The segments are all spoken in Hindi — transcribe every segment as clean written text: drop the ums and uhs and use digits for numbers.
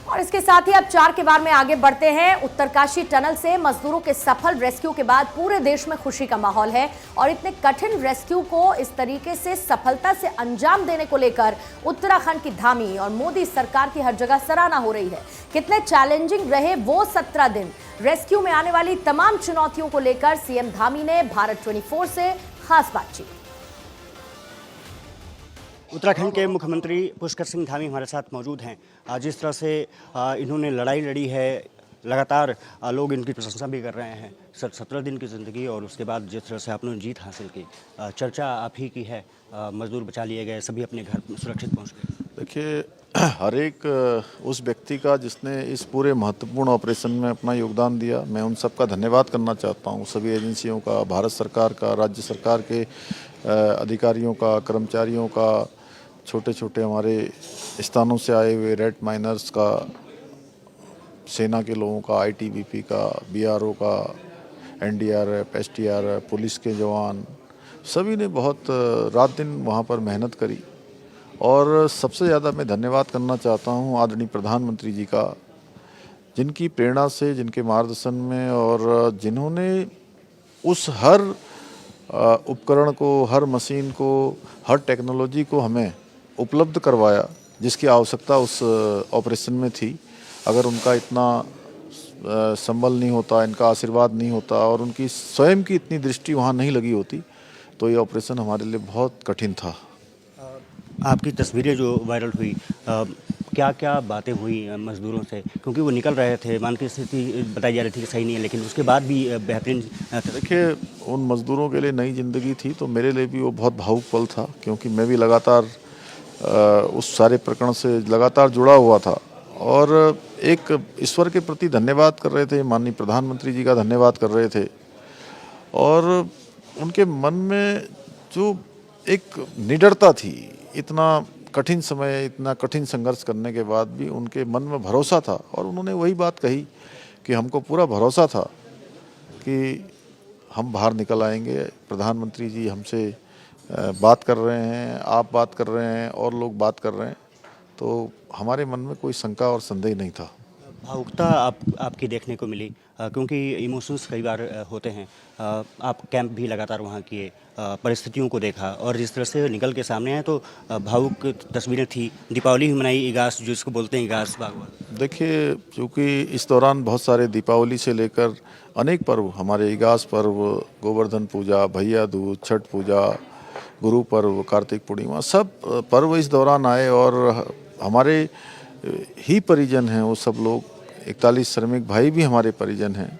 और इसके साथ ही अब 4 के बार में आगे बढ़ते हैं। उत्तरकाशी टनल से मजदूरों के सफल रेस्क्यू के बाद पूरे देश में खुशी का माहौल है और इतने कठिन रेस्क्यू को इस तरीके से सफलता से अंजाम देने को लेकर उत्तराखंड की धामी और मोदी सरकार की हर जगह सराहना हो रही है। कितने चैलेंजिंग रहे वो 17 दिन। रेस्क्यू में आने वाली तमाम चुनौतियों को लेकर सीएम धामी ने भारत 24 से खास बातचीत। उत्तराखंड के मुख्यमंत्री पुष्कर सिंह धामी हमारे साथ मौजूद हैं। जिस तरह से इन्होंने लड़ाई लड़ी है, लगातार लोग इनकी प्रशंसा भी कर रहे हैं। 17 दिन की ज़िंदगी और उसके बाद जिस तरह से आपने जीत हासिल की, चर्चा आप ही की है। मजदूर बचा लिए गए, सभी अपने घर सुरक्षित पहुंच गए। देखिए, हर एक उस व्यक्ति का जिसने इस पूरे महत्वपूर्ण ऑपरेशन में अपना योगदान दिया, मैं उन सब का धन्यवाद करना चाहता हूं। सभी एजेंसियों का, भारत सरकार का, राज्य सरकार के अधिकारियों का, कर्मचारियों का, छोटे छोटे हमारे स्थानों से आए हुए रेड माइनर्स का, सेना के लोगों का, आईटीबीपी का, बीआरओ का, एनडीआरएफ, एसडीआरएफ, पुलिस के जवान, सभी ने बहुत रात दिन वहाँ पर मेहनत करी। और सबसे ज़्यादा मैं धन्यवाद करना चाहता हूँ आदरणीय प्रधानमंत्री जी का, जिनकी प्रेरणा से, जिनके मार्गदर्शन में और जिन्होंने उस हर उपकरण को, हर मशीन को, हर टेक्नोलॉजी को हमें उपलब्ध करवाया जिसकी आवश्यकता उस ऑपरेशन में थी। अगर उनका इतना संबल नहीं होता, इनका आशीर्वाद नहीं होता और उनकी स्वयं की इतनी दृष्टि वहाँ नहीं लगी होती तो ये ऑपरेशन हमारे लिए बहुत कठिन था। आपकी तस्वीरें जो वायरल हुई, क्या क्या बातें हुई मजदूरों से, क्योंकि वो निकल रहे थे, मानसिक स्थिति बताई जा रही थी कि सही नहीं है, लेकिन उसके बाद भी बेहतरीन। देखिए, उन मजदूरों के लिए नई ज़िंदगी थी तो मेरे लिए भी वो बहुत भावुक पल था, क्योंकि मैं भी लगातार उस सारे प्रकरण से लगातार जुड़ा हुआ था और एक ईश्वर के प्रति धन्यवाद कर रहे थे, माननीय प्रधानमंत्री जी का धन्यवाद कर रहे थे। और उनके मन में जो एक निडरता थी, इतना कठिन समय, इतना कठिन संघर्ष करने के बाद भी उनके मन में भरोसा था और उन्होंने वही बात कही कि हमको पूरा भरोसा था कि हम बाहर निकल आएंगे। प्रधानमंत्री जी हमसे बात कर रहे हैं, आप बात कर रहे हैं और लोग बात कर रहे हैं, तो हमारे मन में कोई शंका और संदेह नहीं था। भावुकता आपकी देखने को मिली, क्योंकि इमोशंस कई बार होते हैं। आप कैंप भी लगातार वहाँ किए, परिस्थितियों को देखा और जिस तरह से निकल के सामने आए तो भावुक तस्वीरें थी। दीपावली भी मनाई, इगास जिसको बोलते हैं, इगास बागवान। देखिए, चूँकि इस दौरान बहुत सारे दीपावली से लेकर अनेक पर्व, हमारे इगास पर्व, गोवर्धन पूजा, भैया दूज, छठ पूजा, गुरु पर्व, कार्तिक पूर्णिमा, सब पर्व इस दौरान आए और हमारे ही परिजन हैं वो सब लोग। 41 श्रमिक भाई भी हमारे परिजन हैं।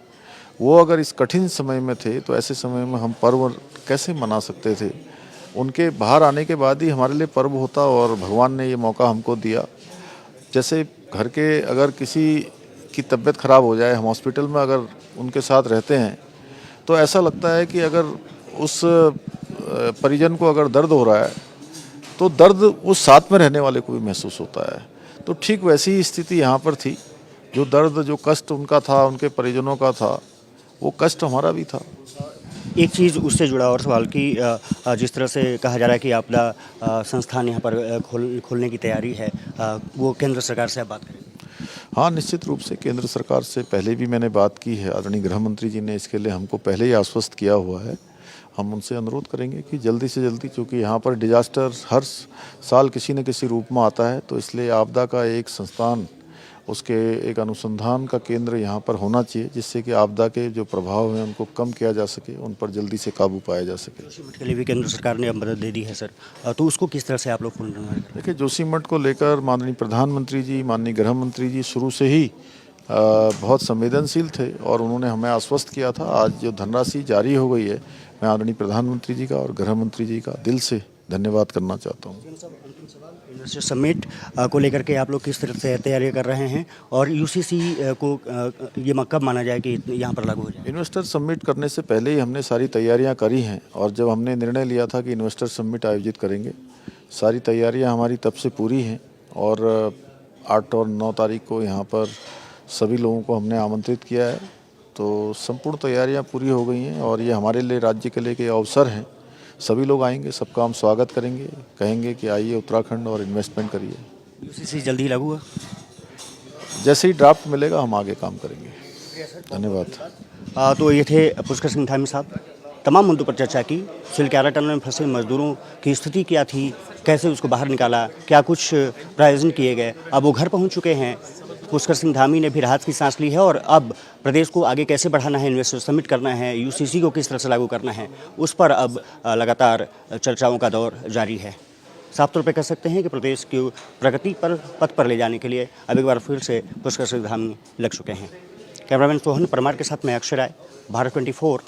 वो अगर इस कठिन समय में थे तो ऐसे समय में हम पर्व कैसे मना सकते थे। उनके बाहर आने के बाद ही हमारे लिए पर्व होता और भगवान ने ये मौका हमको दिया। जैसे घर के अगर किसी की तबीयत खराब हो जाए, हम हॉस्पिटल में अगर उनके साथ रहते हैं तो ऐसा लगता है कि अगर उस परिजन को अगर दर्द हो रहा है तो दर्द उस साथ में रहने वाले को भी महसूस होता है। तो ठीक वैसी ही स्थिति यहाँ पर थी। जो दर्द, जो कष्ट उनका था, उनके परिजनों का था, वो कष्ट हमारा भी था। एक चीज़ उससे जुड़ा और सवाल कि जिस तरह से कहा जा रहा है कि आपदा संस्थान यहाँ पर खोलने की तैयारी है, वो केंद्र सरकार से आप बात करें? हाँ, निश्चित रूप से केंद्र सरकार से पहले भी मैंने बात की है। आदरणीय गृह मंत्री जी ने इसके लिए हमको पहले ही आश्वस्त किया हुआ है। हम उनसे अनुरोध करेंगे कि जल्दी से जल्दी, क्योंकि यहाँ पर डिजास्टर हर साल किसी न किसी रूप में आता है, तो इसलिए आपदा का एक संस्थान, उसके एक अनुसंधान का केंद्र यहाँ पर होना चाहिए, जिससे कि आपदा के जो प्रभाव हैं उनको कम किया जा सके, उन पर जल्दी से काबू पाया जा सके। जोशीमठ के लिए भी केंद्र सरकार ने अब मदद दे दी है सर, तो उसको किस तरह से आप लोग पूर्ण करेंगे? देखिए, जोशीमठ को लेकर माननीय प्रधानमंत्री जी, माननीय गृह मंत्री जी शुरू से ही बहुत संवेदनशील थे और उन्होंने हमें आश्वस्त किया था। आज जो धनराशि जारी हो गई है, मैं आदरणीय प्रधानमंत्री जी का और गृह मंत्री जी का दिल से धन्यवाद करना चाहता हूँ। इन्वेस्टर समिट को लेकर के आप लोग किस तरह से तैयारी कर रहे हैं और यूसीसी को ये कब माना जाए कि यहाँ पर लागू हो जाए? इन्वेस्टर समिट करने से पहले ही हमने सारी तैयारियां करी हैं और जब हमने निर्णय लिया था कि इन्वेस्टर समिट आयोजित करेंगे, सारी तैयारियां हमारी तब से पूरी हैं और 8 और 9 तारीख को यहाँ पर सभी लोगों को हमने आमंत्रित किया है। तो संपूर्ण तैयारियां पूरी हो गई हैं और ये हमारे लिए, राज्य के लिए एक अवसर हैं। सभी लोग आएंगे, सबका हम स्वागत करेंगे, कहेंगे कि आइए उत्तराखंड और इन्वेस्टमेंट करिए। यूसीसी जल्दी लागू है? जैसे ही ड्राफ्ट मिलेगा हम आगे काम करेंगे। धन्यवाद। तो ये थे पुष्कर सिंह धामी साहब। तमाम मुद्दों पर चर्चा की। सिलक्यारा टनल में फंसे मजदूरों की स्थिति क्या थी, कैसे उसको बाहर निकाला, क्या कुछ प्रायोजन किए गए। अब वो घर पहुंच चुके हैं। पुष्कर सिंह धामी ने भी राहत की सांस ली है और अब प्रदेश को आगे कैसे बढ़ाना है, इन्वेस्टर समिट करना है, यूसीसी को किस तरह से लागू करना है, उस पर अब लगातार चर्चाओं का दौर जारी है। साफ तौर पर कह सकते हैं कि प्रदेश की प्रगति पर पथ पर ले जाने के लिए अब एक बार फिर से पुष्कर सिंह धामी लग चुके हैं। कैमरामैन सोहन परमार के साथ मैं अक्षय राय, भारत 24।